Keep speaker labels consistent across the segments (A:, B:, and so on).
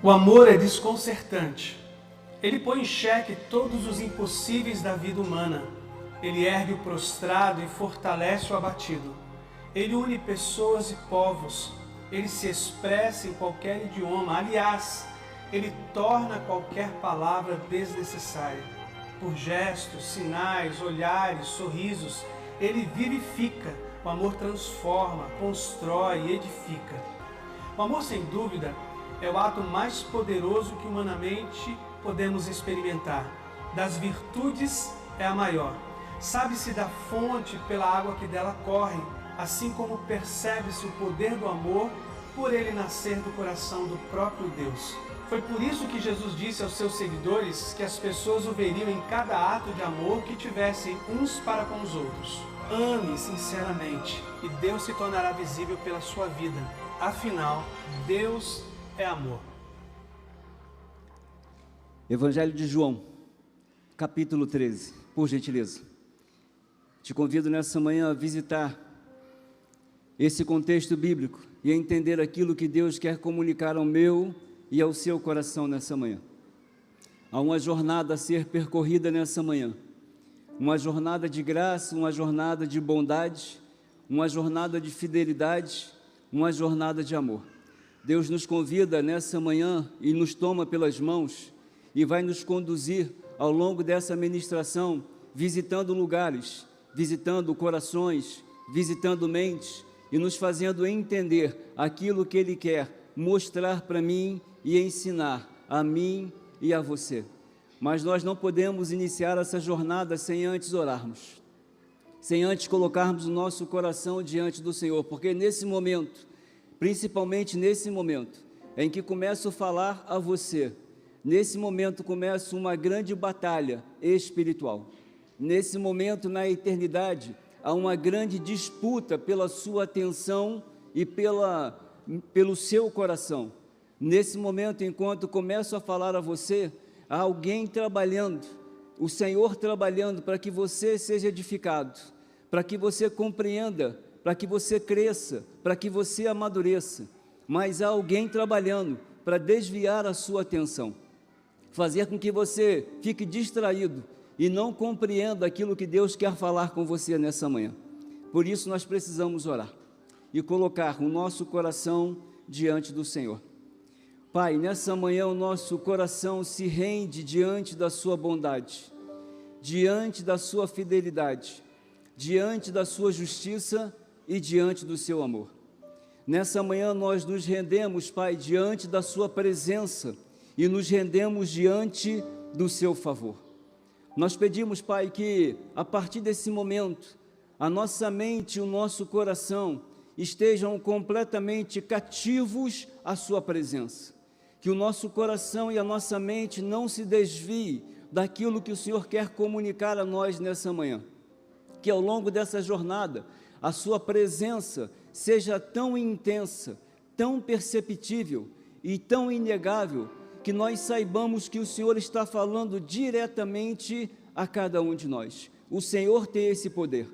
A: O amor é desconcertante. Ele põe em xeque todos os impossíveis da vida humana. Ele ergue o prostrado e fortalece o abatido. Ele une pessoas e povos. Ele se expressa em qualquer idioma. Aliás, ele torna qualquer palavra desnecessária. Por gestos, sinais, olhares, sorrisos, ele vivifica. O amor transforma, constrói e edifica. O amor, sem dúvida, é o ato mais poderoso que humanamente podemos experimentar. Das virtudes é a maior. Sabe-se da fonte pela água que dela corre, assim como percebe-se o poder do amor por ele nascer do coração do próprio Deus. Foi por isso que Jesus disse aos seus seguidores que as pessoas o veriam em cada ato de amor que tivessem uns para com os outros. Ame sinceramente e Deus se tornará visível pela sua vida. Afinal, Deus é amor.
B: Evangelho de João, capítulo 13, por gentileza. Te convido nessa manhã a visitar esse contexto bíblico e a entender aquilo que Deus quer comunicar ao meu e ao seu coração nessa manhã. Há uma jornada a ser percorrida nessa manhã, uma jornada de graça, uma jornada de bondade, uma jornada de fidelidade, uma jornada de amor. Deus nos convida nessa manhã e nos toma pelas mãos e vai nos conduzir ao longo dessa ministração, visitando lugares, visitando corações, visitando mentes e nos fazendo entender aquilo que Ele quer mostrar para mim e ensinar a mim e a você. Mas nós não podemos iniciar essa jornada sem antes orarmos, sem antes colocarmos o nosso coração diante do Senhor, porque nesse momento, principalmente nesse momento em que começo a falar a você, nesse momento começa uma grande batalha espiritual. Nesse momento, na eternidade, há uma grande disputa pela sua atenção e pelo seu coração. Nesse momento, enquanto começo a falar a você, há alguém trabalhando, o Senhor trabalhando para que você seja edificado, para que você compreenda, para que você cresça, para que você amadureça. Mas há alguém trabalhando para desviar a sua atenção, fazer com que você fique distraído e não compreenda aquilo que Deus quer falar com você nessa manhã. Por isso nós precisamos orar e colocar o nosso coração diante do Senhor. Pai, nessa manhã o nosso coração se rende diante da sua bondade, diante da sua fidelidade, diante da sua justiça e diante do seu amor. Nessa manhã nós nos rendemos, Pai, diante da sua presença e nos rendemos diante do seu favor. Nós pedimos, Pai, que a partir desse momento, a nossa mente e o nosso coração estejam completamente cativos à sua presença. Que o nosso coração e a nossa mente não se desviem daquilo que o Senhor quer comunicar a nós nessa manhã. Que ao longo dessa jornada, a sua presença seja tão intensa, tão perceptível e tão inegável, que nós saibamos que o Senhor está falando diretamente a cada um de nós. O Senhor tem esse poder,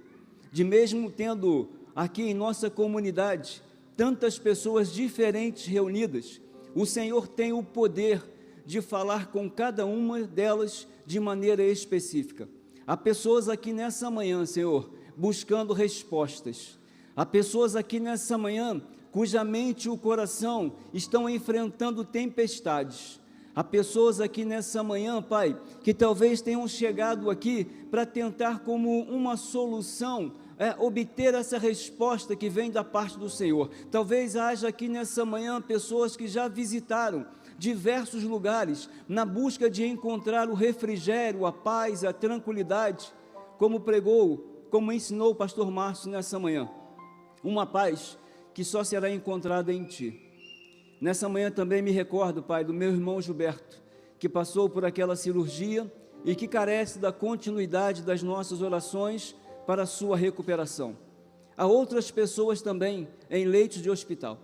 B: de mesmo tendo aqui em nossa comunidade tantas pessoas diferentes reunidas, o Senhor tem o poder de falar com cada uma delas de maneira específica. Há pessoas aqui nessa manhã, Senhor, buscando respostas. Há pessoas aqui nessa manhã cuja mente e o coração estão enfrentando tempestades. Há pessoas aqui nessa manhã, Pai, que talvez tenham chegado aqui para tentar como uma solução, obter essa resposta que vem da parte do Senhor. Talvez haja aqui nessa manhã pessoas que já visitaram diversos lugares na busca de encontrar o refrigério, a paz, a tranquilidade, como pregou, como ensinou o pastor Márcio nessa manhã. Uma paz que só será encontrada em Ti. Nessa manhã também me recordo, Pai, do meu irmão Gilberto, que passou por aquela cirurgia e que carece da continuidade das nossas orações para a sua recuperação. Há outras pessoas também em leitos de hospital.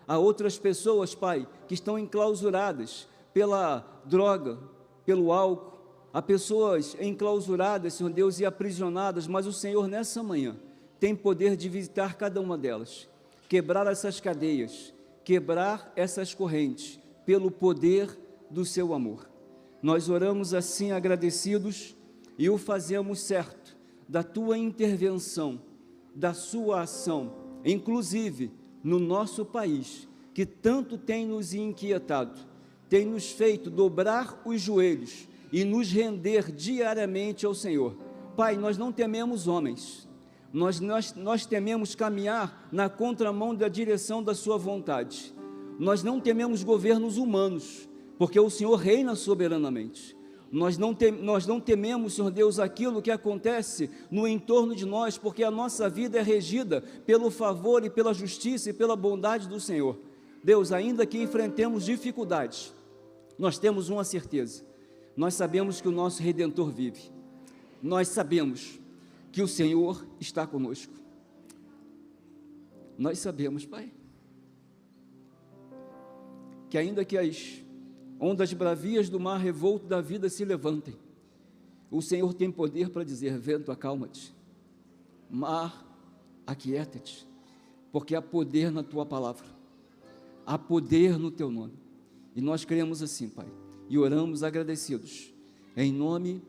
B: Há outras pessoas, Pai, que estão enclausuradas pela droga, pelo álcool. Há pessoas enclausuradas, Senhor Deus, e aprisionadas, mas o Senhor nessa manhã tem poder de visitar cada uma delas, quebrar essas cadeias, quebrar essas correntes, pelo poder do seu amor. Nós oramos assim agradecidos e o fazemos certo da tua intervenção, da sua ação, inclusive no nosso país, que tanto tem nos inquietado, tem nos feito dobrar os joelhos e nos render diariamente ao Senhor. Pai, nós não tememos homens, nós tememos caminhar na contramão da direção da sua vontade. Nós não tememos governos humanos, porque o Senhor reina soberanamente. Nós não tememos, Senhor Deus, aquilo que acontece no entorno de nós, porque a nossa vida é regida pelo favor e pela justiça e pela bondade do Senhor. Deus, ainda que enfrentemos dificuldades, nós temos uma certeza: nós sabemos que o nosso Redentor vive, nós sabemos que o Senhor está conosco, nós sabemos, Pai, que ainda que as ondas bravias do mar revolto da vida se levantem, o Senhor tem poder para dizer: vento, acalma-te, mar, aquieta-te, porque há poder na tua palavra, há poder no teu nome, e nós cremos assim, Pai, e oramos agradecidos, em nome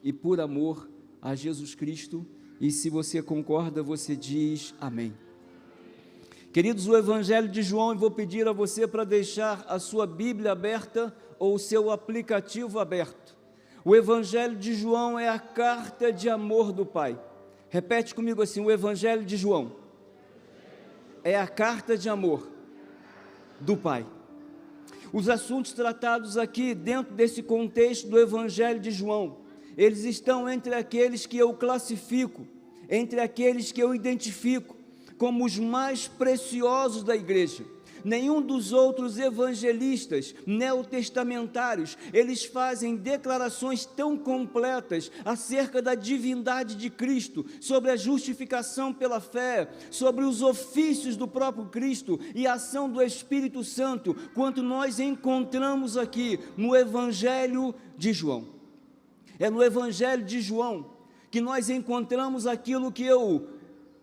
B: e por amor a Jesus Cristo. E se você concorda, você diz amém. Queridos, o Evangelho de João, eu vou pedir a você para deixar a sua Bíblia aberta ou o seu aplicativo aberto. O Evangelho de João é a carta de amor do Pai. Repete comigo assim: o Evangelho de João é a carta de amor do Pai. Os assuntos tratados aqui dentro desse contexto do Evangelho de João, eles estão entre aqueles que eu classifico, entre aqueles que eu identifico como os mais preciosos da igreja. Nenhum dos outros evangelistas neotestamentários, eles fazem declarações tão completas acerca da divindade de Cristo, sobre a justificação pela fé, sobre os ofícios do próprio Cristo e a ação do Espírito Santo, quanto nós encontramos aqui no Evangelho de João. É no Evangelho de João que nós encontramos aquilo que eu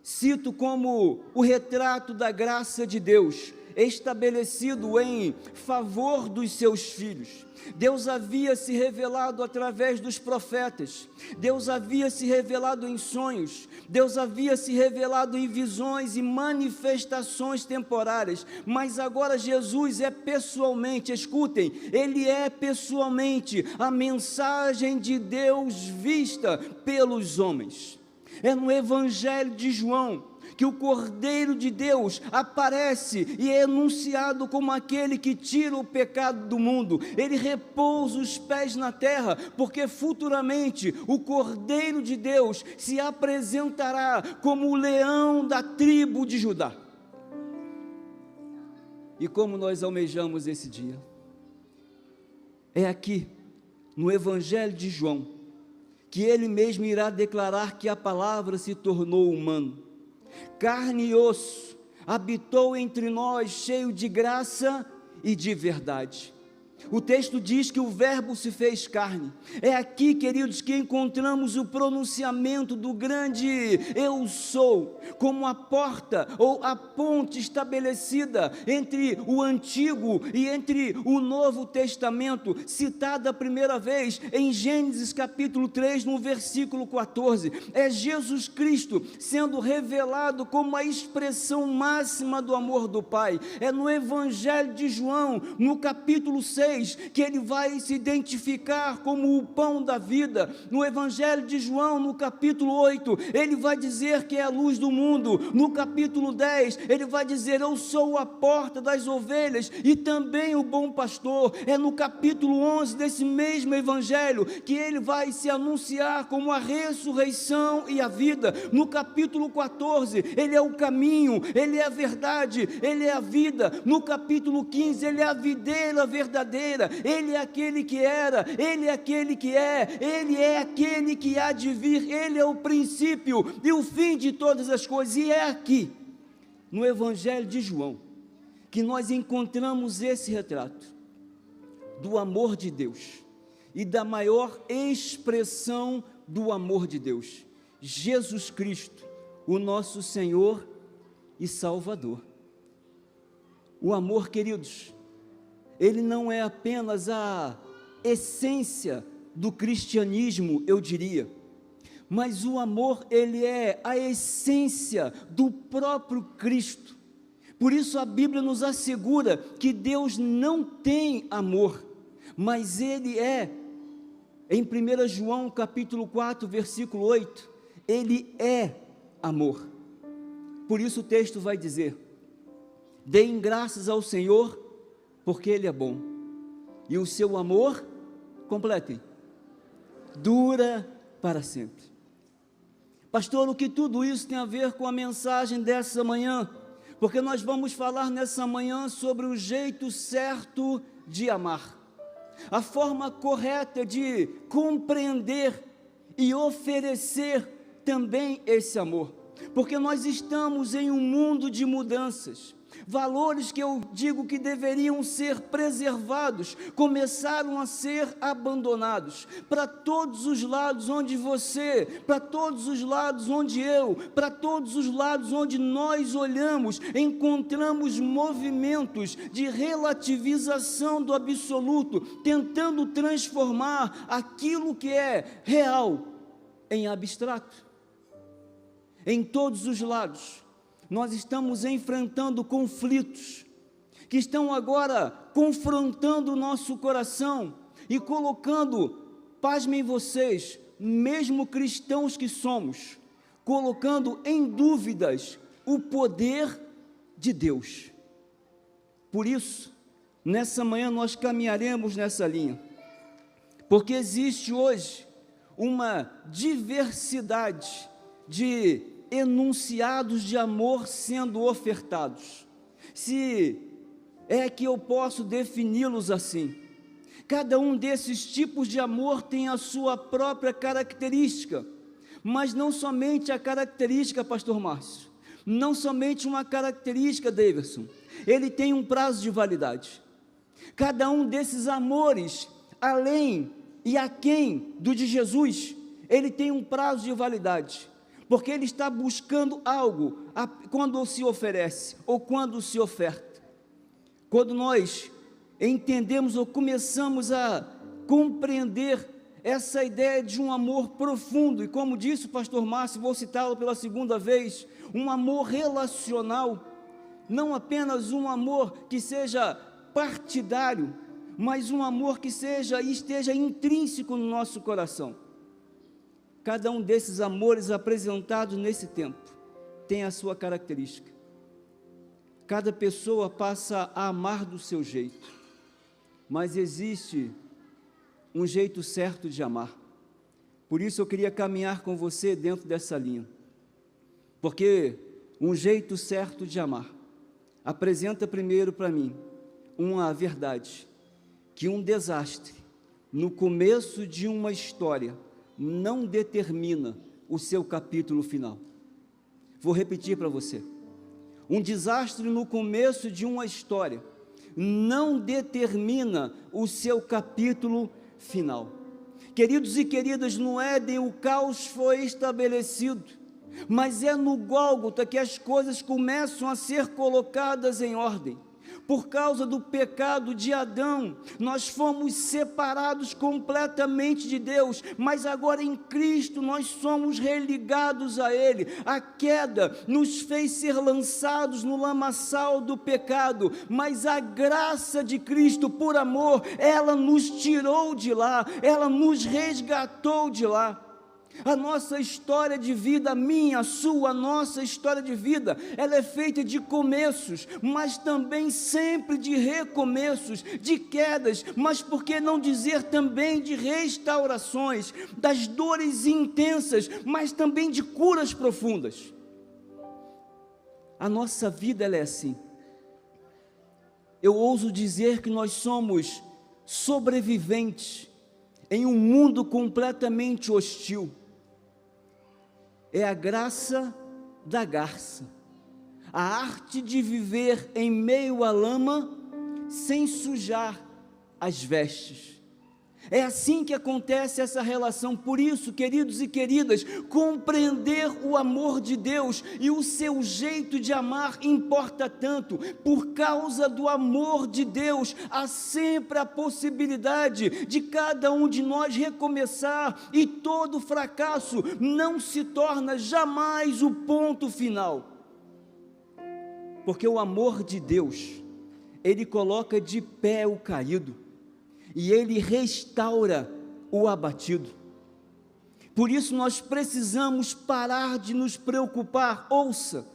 B: cito como o retrato da graça de Deus, estabelecido em favor dos seus filhos. Deus havia se revelado através dos profetas, Deus havia se revelado em sonhos, Deus havia se revelado em visões e manifestações temporárias, mas agora Jesus é pessoalmente, escutem, Ele é pessoalmente a mensagem de Deus vista pelos homens. É no Evangelho de João que o Cordeiro de Deus aparece e é enunciado como aquele que tira o pecado do mundo. Ele repousa os pés na terra, porque futuramente o Cordeiro de Deus se apresentará como o leão da tribo de Judá. E como nós almejamos esse dia? É aqui, no Evangelho de João, que ele mesmo irá declarar que a palavra se tornou humano, carne e osso, habitou entre nós, cheio de graça e de verdade. O texto diz que o verbo se fez carne. É aqui, queridos, que encontramos o pronunciamento do grande eu sou, como a porta ou a ponte estabelecida entre o Antigo e entre o Novo Testamento, citada a primeira vez em Gênesis capítulo 3, no versículo 14. É Jesus Cristo sendo revelado como a expressão máxima do amor do Pai. É no Evangelho de João, no capítulo 6, que ele vai se identificar como o pão da vida. No Evangelho de João, no capítulo 8, ele vai dizer que é a luz do mundo. No capítulo 10, ele vai dizer: eu sou a porta das ovelhas e também o bom pastor. É no capítulo 11 desse mesmo Evangelho que ele vai se anunciar como a ressurreição e a vida. No capítulo 14, ele é o caminho, ele é a verdade, ele é a vida. No capítulo 15, ele é a videira verdadeira, ele é aquele que era, ele é aquele que é, ele é aquele que há de vir, ele é o princípio e o fim de todas as coisas. E é aqui, no Evangelho de João, que nós encontramos esse retrato do amor de Deus e da maior expressão do amor de Deus, Jesus Cristo, o nosso Senhor e Salvador. O amor, queridos, ele não é apenas a essência do cristianismo, eu diria, mas o amor, ele é a essência do próprio Cristo. Por isso a Bíblia nos assegura que Deus não tem amor, mas ele é, em 1 João capítulo 4, versículo 8, ele é amor. Por isso o texto vai dizer: deem graças ao Senhor, porque ele é bom, e o seu amor, completem, dura para sempre. Pastor, o que tudo isso tem a ver com a mensagem dessa manhã? Porque nós vamos falar nessa manhã sobre o jeito certo de amar, a forma correta de compreender e oferecer também esse amor, porque nós estamos em um mundo de mudanças. Valores que eu digo que deveriam ser preservados, começaram a ser abandonados, para todos os lados onde você, para todos os lados onde eu, para todos os lados onde nós olhamos, encontramos movimentos de relativização do absoluto, tentando transformar aquilo que é real em abstrato. Em todos os lados, nós estamos enfrentando conflitos que estão agora confrontando o nosso coração e colocando, pasmem vocês, mesmo cristãos que somos, colocando em dúvidas o poder de Deus. Por isso, nessa manhã nós caminharemos nessa linha, porque existe hoje uma diversidade de enunciados de amor sendo ofertados, se é que eu posso defini-los assim. Cada um desses tipos de amor tem a sua própria característica, mas não somente a característica, pastor Márcio, não somente uma característica, Davidson, ele tem um prazo de validade. Cada um desses amores, além e aquém do de Jesus, ele tem um prazo de validade, porque ele está buscando algo quando se oferece ou quando se oferta. Quando nós entendemos ou começamos a compreender essa ideia de um amor profundo, e como disse o pastor Márcio, vou citá-lo pela segunda vez, um amor relacional, não apenas um amor que seja partidário, mas um amor que seja e esteja intrínseco no nosso coração. Cada um desses amores apresentados nesse tempo tem a sua característica. Cada pessoa passa a amar do seu jeito, mas existe um jeito certo de amar. Por isso eu queria caminhar com você dentro dessa linha, porque um jeito certo de amar apresenta primeiro para mim uma verdade, que um desastre no começo de uma história não determina o seu capítulo final. Vou repetir para você: um desastre no começo de uma história não determina o seu capítulo final. Queridos e queridas, no Éden o caos foi estabelecido, mas é no Gólgota que as coisas começam a ser colocadas em ordem. Por causa do pecado de Adão, nós fomos separados completamente de Deus, mas agora em Cristo nós somos religados a Ele. A queda nos fez ser lançados no lamaçal do pecado, mas a graça de Cristo, por amor, ela nos tirou de lá, ela nos resgatou de lá. A nossa história de vida, a minha, a sua, a nossa história de vida, ela é feita de começos, mas também sempre de recomeços, de quedas, mas por que não dizer também de restaurações, das dores intensas, mas também de curas profundas. A nossa vida, ela é assim. Eu ouso dizer que nós somos sobreviventes em um mundo completamente hostil. É a graça da garça, a arte de viver em meio à lama sem sujar as vestes, É assim que acontece essa relação. Por isso, queridos e queridas, compreender o amor de Deus e o seu jeito de amar importa tanto. Por causa do amor de Deus, há sempre a possibilidade de cada um de nós recomeçar, e todo fracasso não se torna jamais o ponto final. Porque o amor de Deus, Ele coloca de pé o caído, e Ele restaura o abatido. Por isso nós precisamos parar de nos preocupar, ouça,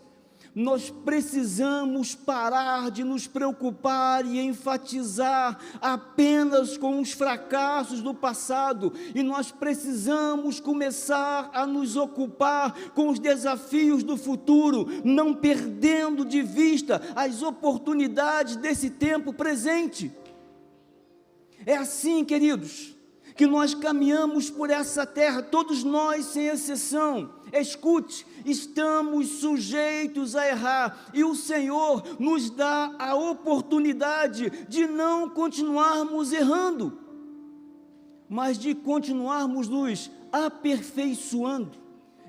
B: nós precisamos parar de nos preocupar e enfatizar apenas com os fracassos do passado, e nós precisamos começar a nos ocupar com os desafios do futuro, não perdendo de vista as oportunidades desse tempo presente. É assim, queridos, que nós caminhamos por essa terra, todos nós sem exceção. Escute, estamos sujeitos a errar, e o Senhor nos dá a oportunidade de não continuarmos errando, mas de continuarmos nos aperfeiçoando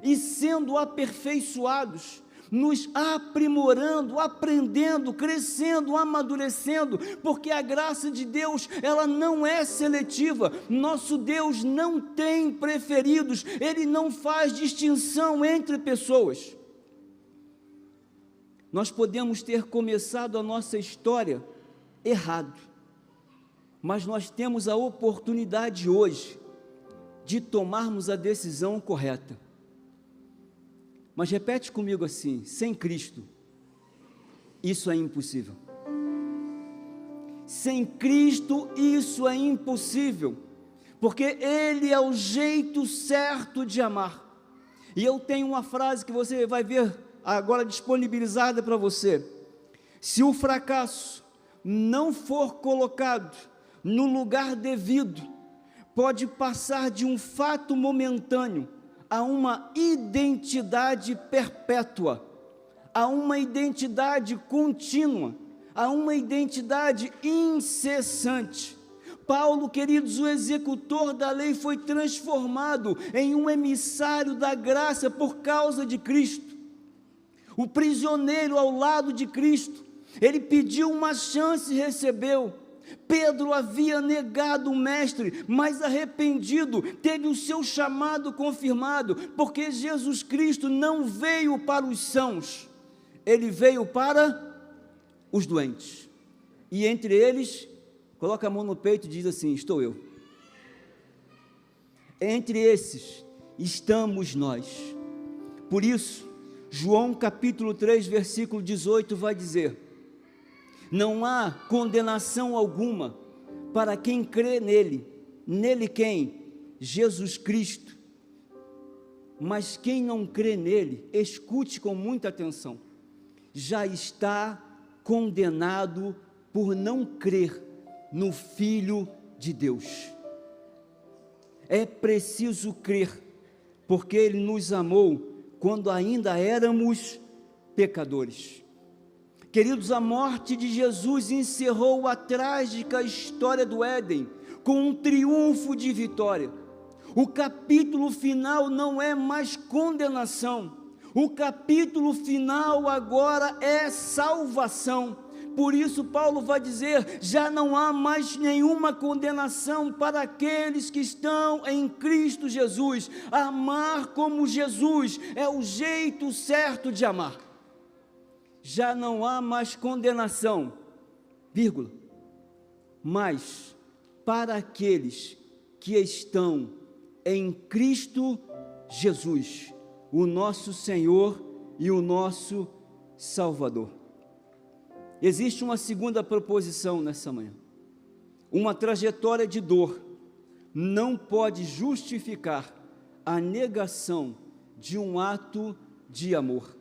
B: e sendo aperfeiçoados, nos aprimorando, aprendendo, crescendo, amadurecendo, porque a graça de Deus, ela não é seletiva. Nosso Deus não tem preferidos, Ele não faz distinção entre pessoas. Nós podemos ter começado a nossa história errado, mas nós temos a oportunidade hoje de tomarmos a decisão correta. Mas repete comigo assim: sem Cristo, isso é impossível. Sem Cristo, isso é impossível, porque Ele é o jeito certo de amar. E eu tenho uma frase que você vai ver agora disponibilizada para você: se o fracasso não for colocado no lugar devido, pode passar de um fato momentâneo a uma identidade perpétua, a uma identidade contínua, a uma identidade incessante. Paulo, queridos, o executor da lei, foi transformado em um emissário da graça por causa de Cristo. O prisioneiro ao lado de Cristo, ele pediu uma chance e recebeu. Pedro havia negado o mestre, mas arrependido, teve o seu chamado confirmado, porque Jesus Cristo não veio para os sãos, Ele veio para os doentes, e entre eles, coloca a mão no peito e diz assim: estou eu. Entre esses estamos nós. Por isso, João capítulo 3, versículo 18 vai dizer: não há condenação alguma para quem crê nele. Nele quem? Jesus Cristo. Mas quem não crê nele, escute com muita atenção, já está condenado por não crer no Filho de Deus. É preciso crer, porque Ele nos amou quando ainda éramos pecadores. Queridos, a morte de Jesus encerrou a trágica história do Éden com um triunfo de vitória. O capítulo final não é mais condenação, o capítulo final agora é salvação. Por isso Paulo vai dizer: já não há mais nenhuma condenação para aqueles que estão em Cristo Jesus. Amar como Jesus é o jeito certo de amar. Já não há mais condenação, vírgula, mas para aqueles que estão em Cristo Jesus, o nosso Senhor e o nosso Salvador. Existe uma segunda proposição nessa manhã: uma trajetória de dor não pode justificar a negação de um ato de amor.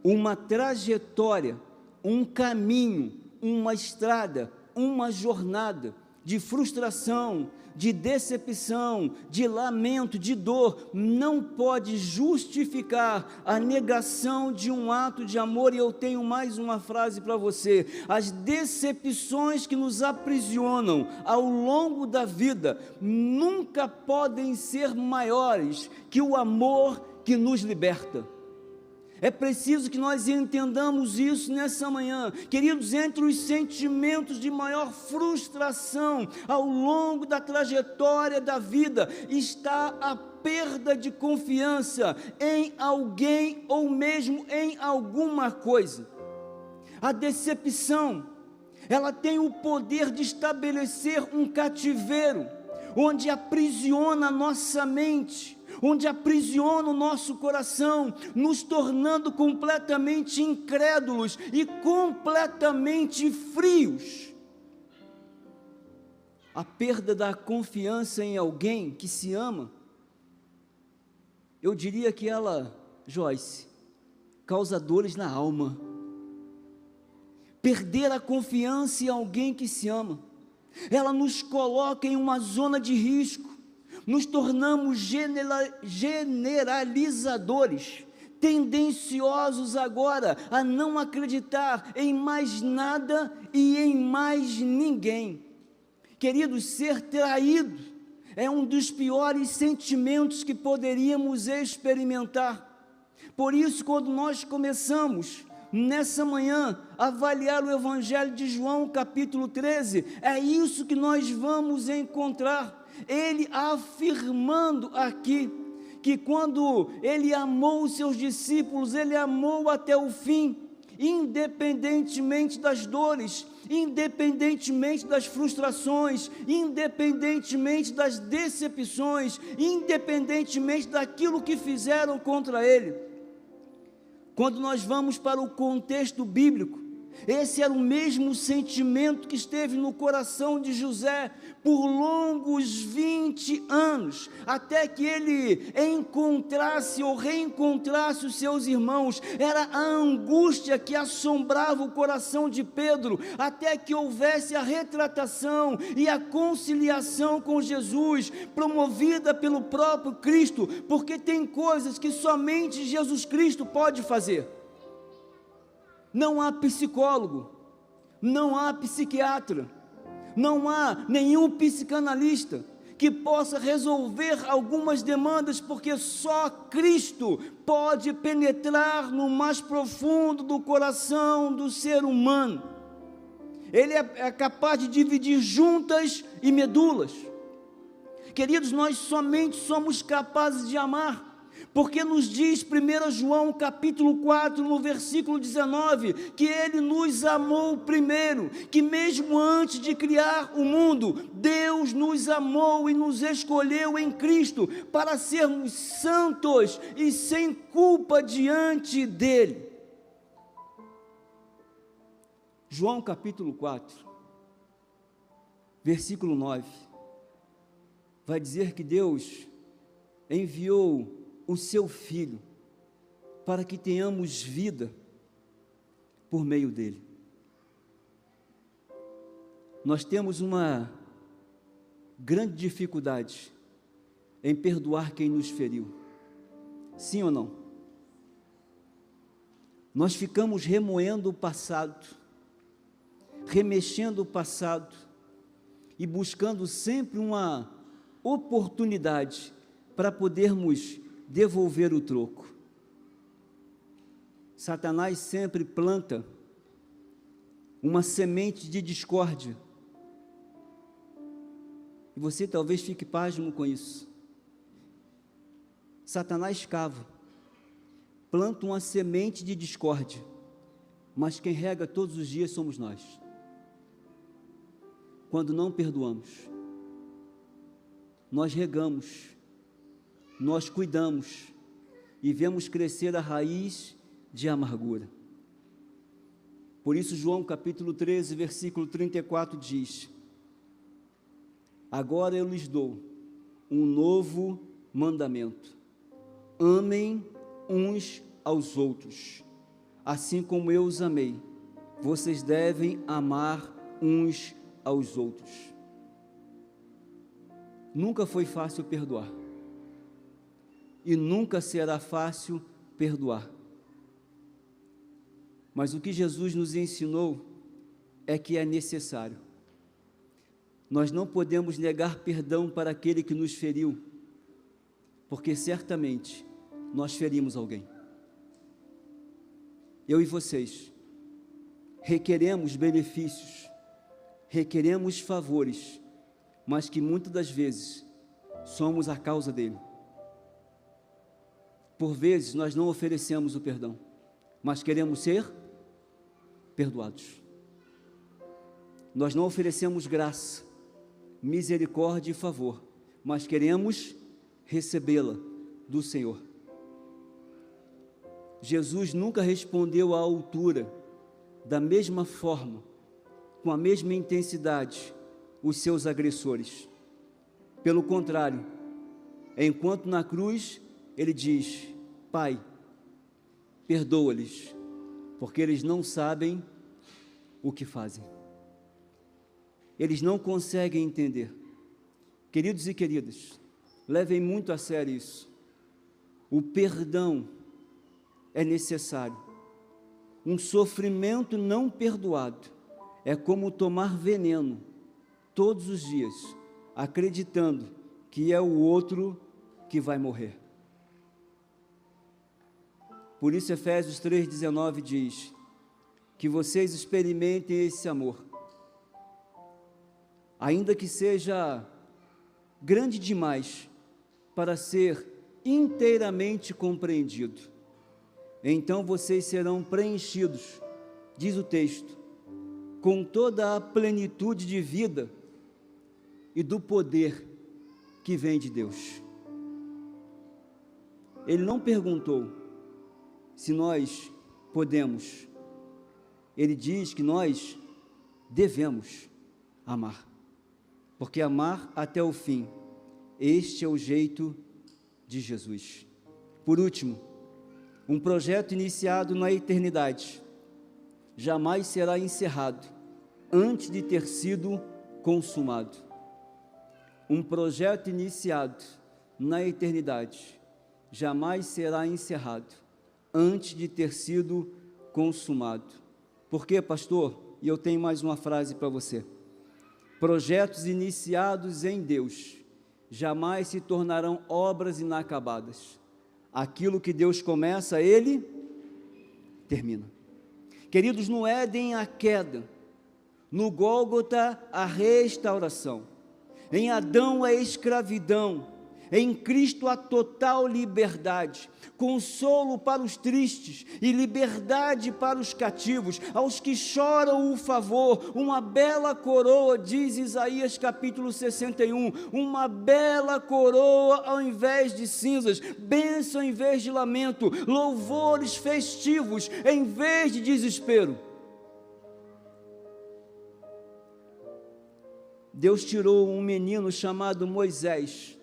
B: Uma trajetória, um caminho, uma estrada, uma jornada de frustração, de decepção, de lamento, de dor, não pode justificar a negação de um ato de amor. E eu tenho mais uma frase para você: as decepções que nos aprisionam ao longo da vida nunca podem ser maiores que o amor que nos liberta. É preciso que nós entendamos isso nessa manhã. Queridos, entre os sentimentos de maior frustração ao longo da trajetória da vida, está a perda de confiança em alguém ou mesmo em alguma coisa. A decepção, ela tem o poder de estabelecer um cativeiro, onde aprisiona a nossa mente, onde aprisiona o nosso coração, nos tornando completamente incrédulos e completamente frios. A perda da confiança em alguém que se ama, eu diria que ela, Joyce, causa dores na alma. Perder a confiança em alguém que se ama, ela nos coloca em uma zona de risco. Nos tornamos generalizadores, tendenciosos agora a não acreditar em mais nada e em mais ninguém. Queridos, ser traído é um dos piores sentimentos que poderíamos experimentar. Por isso, quando nós começamos nessa manhã a avaliar o Evangelho de João, capítulo 13, é isso que nós vamos encontrar. Ele afirmando aqui, que quando ele amou os seus discípulos, ele amou até o fim, independentemente das dores, independentemente das frustrações, independentemente das decepções, independentemente daquilo que fizeram contra ele. Quando nós vamos para o contexto bíblico, esse era o mesmo sentimento que esteve no coração de José por longos 20 anos, até que ele encontrasse ou reencontrasse os seus irmãos. Era a angústia que assombrava o coração de Pedro, até que houvesse a retratação e a conciliação com Jesus, promovida pelo próprio Cristo, porque tem coisas que somente Jesus Cristo pode fazer. Não há psicólogo, não há psiquiatra, não há nenhum psicanalista que possa resolver algumas demandas, porque só Cristo pode penetrar no mais profundo do coração do ser humano. Ele é capaz de dividir juntas e medulas. Queridos, nós somente somos capazes de amar porque nos diz 1 João capítulo 4, no versículo 19, que Ele nos amou primeiro, que mesmo antes de criar o mundo, Deus nos amou e nos escolheu em Cristo, para sermos santos e sem culpa diante dEle. João capítulo 4, versículo 9, vai dizer que Deus enviou o seu Filho, para que tenhamos vida por meio dele. Nós temos uma grande dificuldade em perdoar quem nos feriu, sim ou não? Nós ficamos remoendo o passado, remexendo o passado e buscando sempre uma oportunidade para podermos devolver o troco. Satanás sempre planta uma semente de discórdia, e você talvez fique pasmo com isso. Satanás cava, planta uma semente de discórdia, mas quem rega todos os dias somos nós. Quando não perdoamos, nós regamos, nós cuidamos e vemos crescer a raiz de amargura. Por isso João capítulo 13, versículo 34 diz: agora eu lhes dou um novo mandamento: amem uns aos outros, assim como eu os amei, vocês devem amar uns aos outros. nunca foi fácil perdoar. E nunca será fácil perdoar. Mas o que Jesus nos ensinou é que é necessário. Nós não podemos negar perdão para aquele que nos feriu, porque certamente nós ferimos alguém. Eu e vocês requeremos benefícios, requeremos favores, mas que muitas das vezes somos a causa dele. Por vezes nós não oferecemos o perdão, mas queremos ser perdoados. Nós não oferecemos graça, misericórdia e favor, mas queremos recebê-la do Senhor. Jesus nunca respondeu à altura, da mesma forma, com a mesma intensidade, os seus agressores. Pelo contrário, enquanto na cruz, ele diz: Pai, perdoa-lhes, porque eles não sabem o que fazem. Eles não conseguem entender. Queridos e queridas, levem muito a sério isso. O perdão é necessário. Um sofrimento não perdoado é como tomar veneno todos os dias, acreditando que é o outro que vai morrer. Por isso Efésios 3,19 diz que vocês experimentem esse amor, ainda que seja grande demais para ser inteiramente compreendido. Então vocês serão preenchidos, diz o texto, com toda a plenitude de vida e do poder que vem de Deus. Ele não perguntou se nós podemos, ele diz que nós devemos amar, porque amar até o fim, este é o jeito de Jesus. Por último, um projeto iniciado na eternidade jamais será encerrado antes de ter sido consumado. Um projeto iniciado na eternidade jamais será encerrado antes de ter sido consumado. Por quê, pastor? E eu tenho mais uma frase para você. Projetos iniciados em Deus jamais se tornarão obras inacabadas. Aquilo que Deus começa, Ele termina. Queridos, no Éden a queda, no Gólgota a restauração, em Adão a escravidão, em Cristo a total liberdade, consolo para os tristes e liberdade para os cativos, aos que choram o favor, uma bela coroa, diz Isaías capítulo 61, uma bela coroa ao invés de cinzas, bênção em vez de lamento, louvores festivos em vez de desespero. Deus tirou um menino chamado Moisés,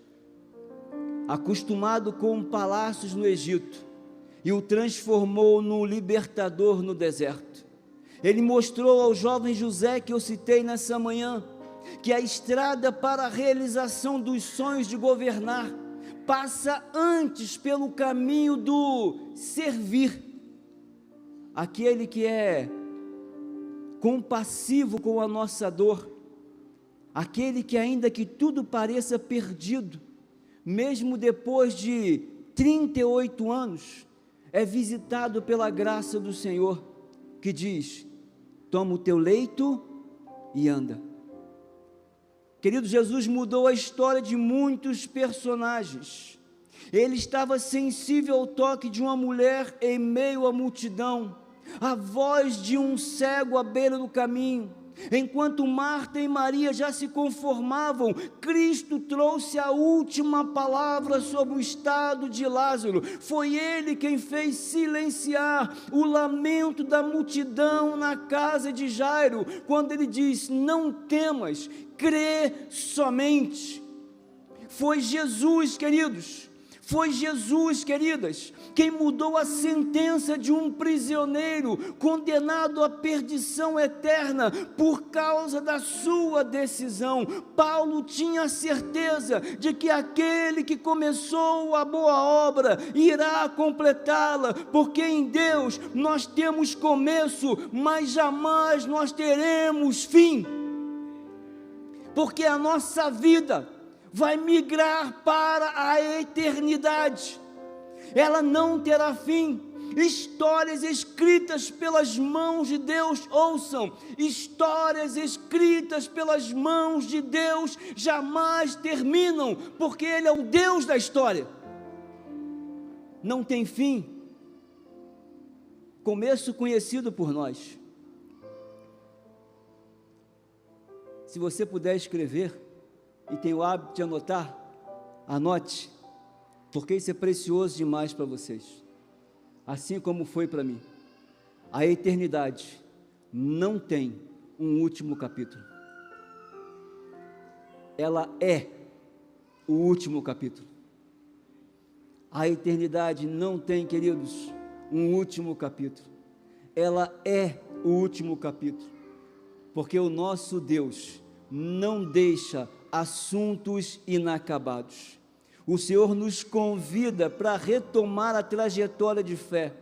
B: acostumado com palácios no Egito, e o transformou num libertador no deserto. Ele mostrou ao jovem José, que eu citei nessa manhã, que a estrada para a realização dos sonhos de governar passa antes pelo caminho do servir. Aquele que é compassivo com a nossa dor, aquele que, ainda que tudo pareça perdido, mesmo depois de 38 anos, é visitado pela graça do Senhor, que diz: toma o teu leito e anda. Querido, Jesus mudou a história de muitos personagens. Ele estava sensível ao toque de uma mulher em meio à multidão, a voz de um cego à beira do caminho. Enquanto Marta e Maria já se conformavam, Cristo trouxe a última palavra sobre o estado de Lázaro. Foi Ele quem fez silenciar o lamento da multidão na casa de Jairo, quando Ele diz: não temas, crê somente. Foi Jesus, queridos, Foi Jesus, queridas, quem mudou a sentença de um prisioneiro condenado à perdição eterna por causa da sua decisão. Paulo tinha certeza de que aquele que começou a boa obra irá completá-la, porque em Deus nós temos começo, mas jamais nós teremos fim, porque a nossa vida vai migrar para a eternidade, ela não terá fim. Histórias escritas pelas mãos de Deus, ouçam, histórias escritas pelas mãos de Deus jamais terminam, porque Ele é o Deus da história, não tem fim, começo conhecido por nós. Se você puder escrever, e tem o hábito de anotar, anote, porque isso é precioso demais para vocês, assim como foi para mim. A eternidade não tem um último capítulo, ela é o último capítulo. A eternidade não tem, queridos, um último capítulo, ela é o último capítulo, porque o nosso Deus não deixa assuntos inacabados. O Senhor nos convida para retomar a trajetória de fé.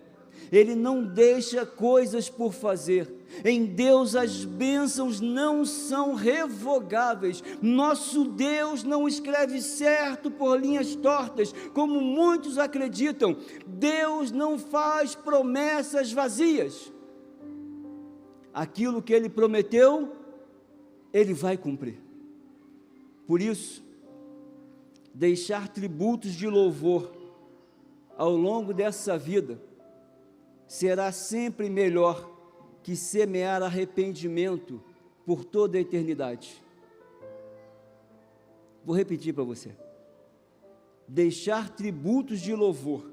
B: Ele não deixa coisas por fazer. Em Deus as bênçãos não são revogáveis. Nosso Deus não escreve certo por linhas tortas, como muitos acreditam. Deus não faz promessas vazias. Aquilo que Ele prometeu, Ele vai cumprir. Por isso, deixar tributos de louvor ao longo dessa vida será sempre melhor que semear arrependimento por toda a eternidade. Vou repetir para você. Deixar tributos de louvor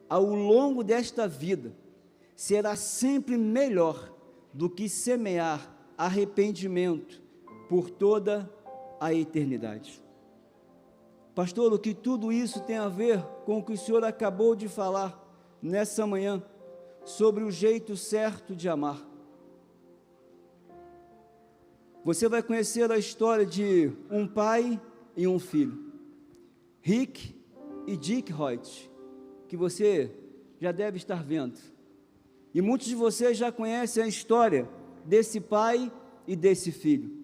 B: ao longo desta vida será sempre melhor do que semear arrependimento por toda a eternidade. Pastor, o que tudo isso tem a ver com o que o senhor acabou de falar nessa manhã, sobre o jeito certo de amar? Você vai conhecer a história de um pai e um filho, Rick e Dick Hoyt, que você já deve estar vendo, e muitos de vocês já conhecem a história desse pai e desse filho.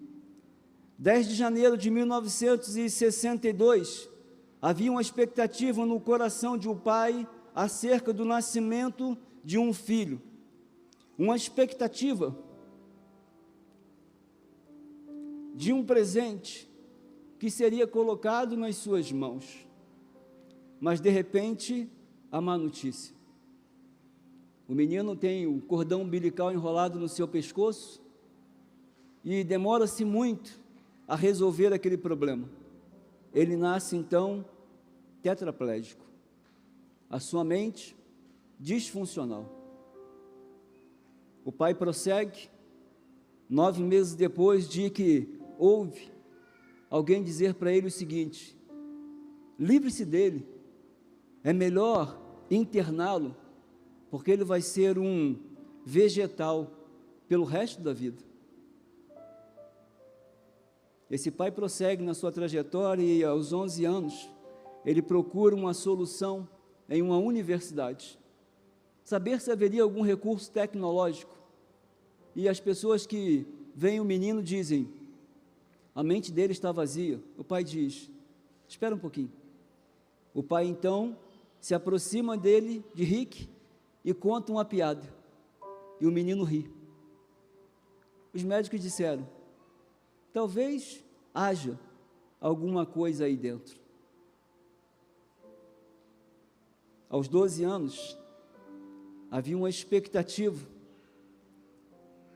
B: 10 de janeiro de 1962, havia uma expectativa no coração de um pai acerca do nascimento de um filho, uma expectativa de um presente que seria colocado nas suas mãos, mas de repente, a má notícia: o menino tem o cordão umbilical enrolado no seu pescoço e demora-se muito a resolver aquele problema. Ele nasce então tetraplégico, a sua mente disfuncional. O pai prossegue. 9 meses depois, de que ouve alguém dizer para ele o seguinte: livre-se dele, é melhor interná-lo, porque ele vai ser um vegetal pelo resto da vida. Esse pai prossegue na sua trajetória e aos 11 anos, ele procura uma solução em uma universidade, saber se haveria algum recurso tecnológico, e as pessoas que veem o menino dizem: a mente dele está vazia. O pai diz: espera um pouquinho. O pai então se aproxima dele, de Rick, e conta uma piada, e o menino ri. Os médicos disseram: talvez haja alguma coisa aí dentro. Aos 12 anos, havia uma expectativa,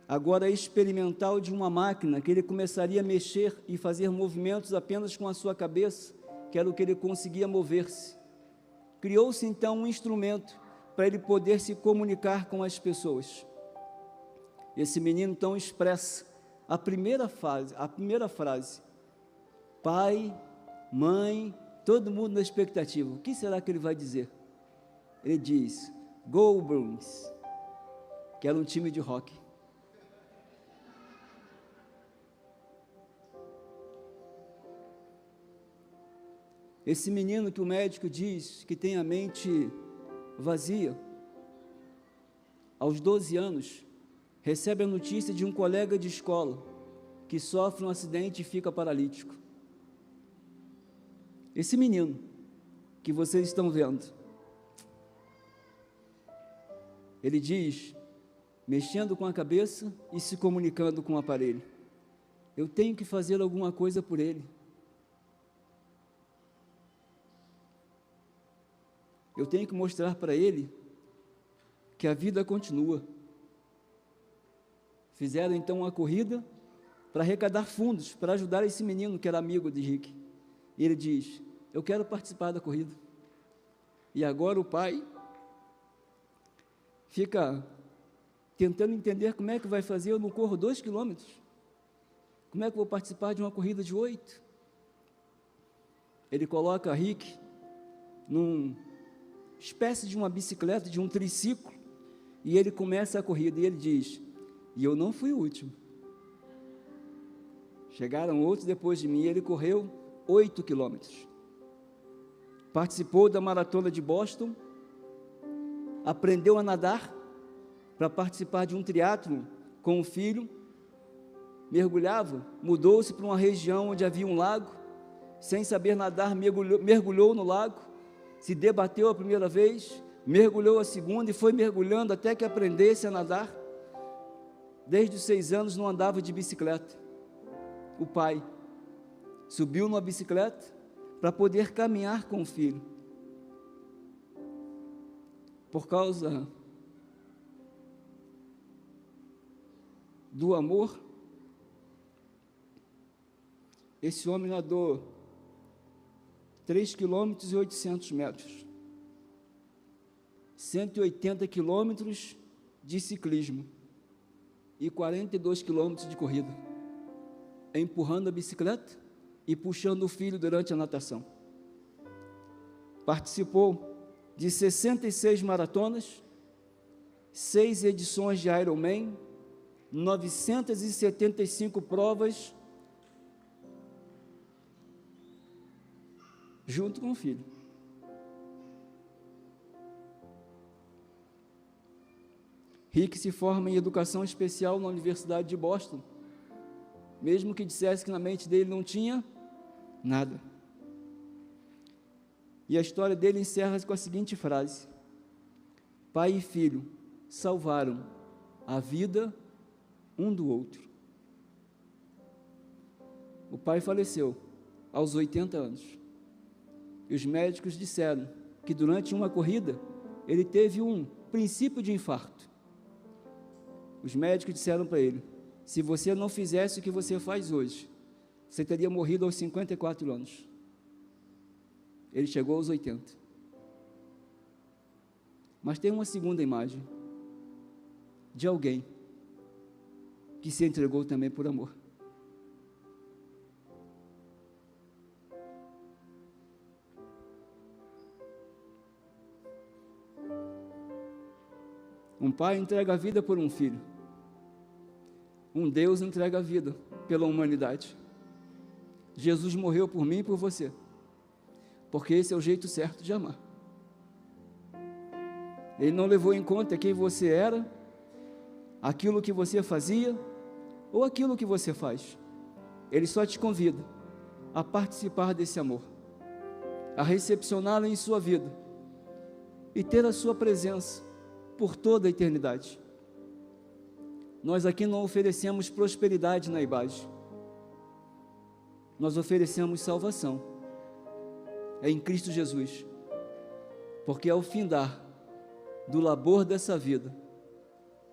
B: agora experimental, de uma máquina que ele começaria a mexer e fazer movimentos apenas com a sua cabeça, que era o que ele conseguia mover-se. Criou-se então um instrumento para ele poder se comunicar com as pessoas. Esse menino então expressa a primeira frase: pai, mãe, todo mundo na expectativa. O que será que ele vai dizer? Ele diz, Go Bruins, que era um time de rock. Esse menino que o médico diz que tem a mente vazia, aos 12 anos, recebe a notícia de um colega de escola que sofre um acidente e fica paralítico. Esse menino que vocês estão vendo, ele diz, mexendo com a cabeça e se comunicando com o aparelho, eu tenho que fazer alguma coisa por ele. Eu tenho que mostrar para ele que a vida continua. Fizeram então uma corrida para arrecadar fundos, para ajudar esse menino que era amigo de Rick. E ele diz, eu quero participar da corrida. E agora o pai fica tentando entender como é que vai fazer. Eu não corro 2 quilômetros. Como é que eu vou participar de uma corrida de 8? Ele coloca Rick numa espécie de uma bicicleta, de um triciclo, e ele começa a corrida, e ele diz, e eu não fui o último. Chegaram outros depois de mim, e ele correu 8 quilômetros. Participou da maratona de Boston, aprendeu a nadar, para participar de um triatlon com o filho, mergulhava, mudou-se para uma região onde havia um lago, sem saber nadar, mergulhou no lago, se debateu a primeira vez, mergulhou a segunda e foi mergulhando até que aprendesse a nadar. Desde os 6 anos não andava de bicicleta. O pai subiu numa bicicleta para poder caminhar com o filho. Por causa do amor, esse homem nadou 3,8 km, 180 quilômetros de ciclismo e 42 quilômetros de corrida, empurrando a bicicleta e puxando o filho durante a natação. Participou de 66 maratonas, 6 edições de Ironman, 975 provas, junto com o filho. Rick se forma em educação especial na Universidade de Boston, mesmo que dissesse que na mente dele não tinha nada. E a história dele encerra-se com a seguinte frase: pai e filho salvaram a vida um do outro. O pai faleceu aos 80 anos. E os médicos disseram que durante uma corrida ele teve um princípio de infarto. Os médicos disseram para ele, se você não fizesse o que você faz hoje, você teria morrido aos 54 anos. Ele chegou aos 80. Mas tem uma segunda imagem de alguém que se entregou também por amor. Um pai entrega a vida por um filho. Um Deus entrega a vida pela humanidade. Jesus morreu por mim e por você, porque esse é o jeito certo de amar. Ele não levou em conta quem você era, aquilo que você fazia, ou aquilo que você faz. Ele só te convida a participar desse amor, a recepcioná-lo em sua vida e ter a sua presença por toda a eternidade. Nós aqui não oferecemos prosperidade na IBAGE, nós oferecemos salvação, é em Cristo Jesus, porque ao findar do labor dessa vida,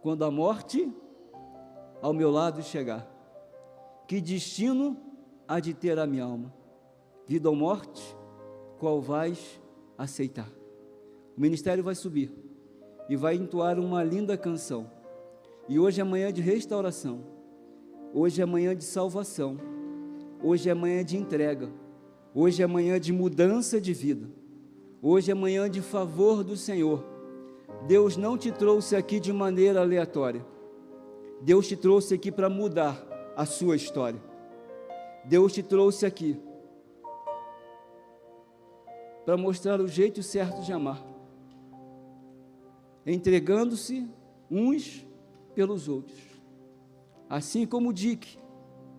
B: quando a morte ao meu lado chegar, que destino há de ter a minha alma? Vida ou morte, qual vais aceitar? O ministério vai subir e vai entoar uma linda canção. E hoje é manhã de restauração, hoje é manhã de salvação, hoje é manhã de entrega, Hoje é manhã de mudança de vida. Hoje é manhã de favor do Senhor. Deus não te trouxe aqui de maneira aleatória. Deus te trouxe aqui para mudar a sua história. Deus te trouxe aqui para mostrar o jeito certo de amar, entregando-se uns pelos outros. Assim como Dick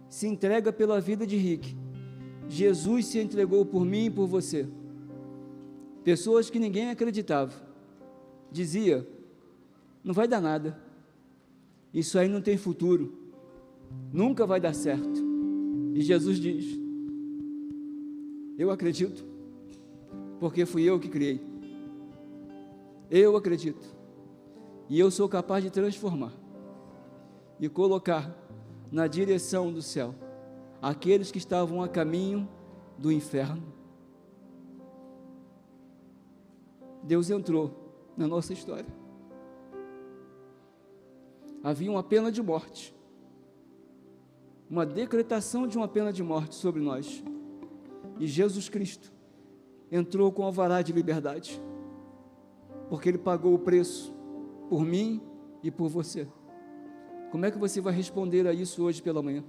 B: se entrega pela vida de Rick, Jesus se entregou por mim e por você. Pessoas que ninguém acreditava, dizia: não vai dar nada, isso aí não tem futuro, nunca vai dar certo. E Jesus diz: eu acredito, porque fui eu que criei. Eu acredito, e eu sou capaz de transformar e colocar na direção do céu aqueles que estavam a caminho do inferno. Deus entrou na nossa história. Havia uma pena de morte, uma decretação de uma pena de morte sobre nós, e Jesus Cristo entrou com alvará de liberdade, porque Ele pagou o preço por mim e por você. Como é que você vai responder a isso hoje pela manhã?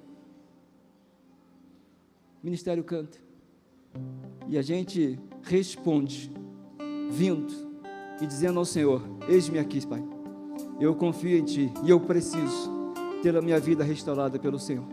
B: O ministério canta, e a gente responde, vindo e dizendo ao Senhor: eis-me aqui, Pai, eu confio em Ti, e eu preciso ter a minha vida restaurada pelo Senhor.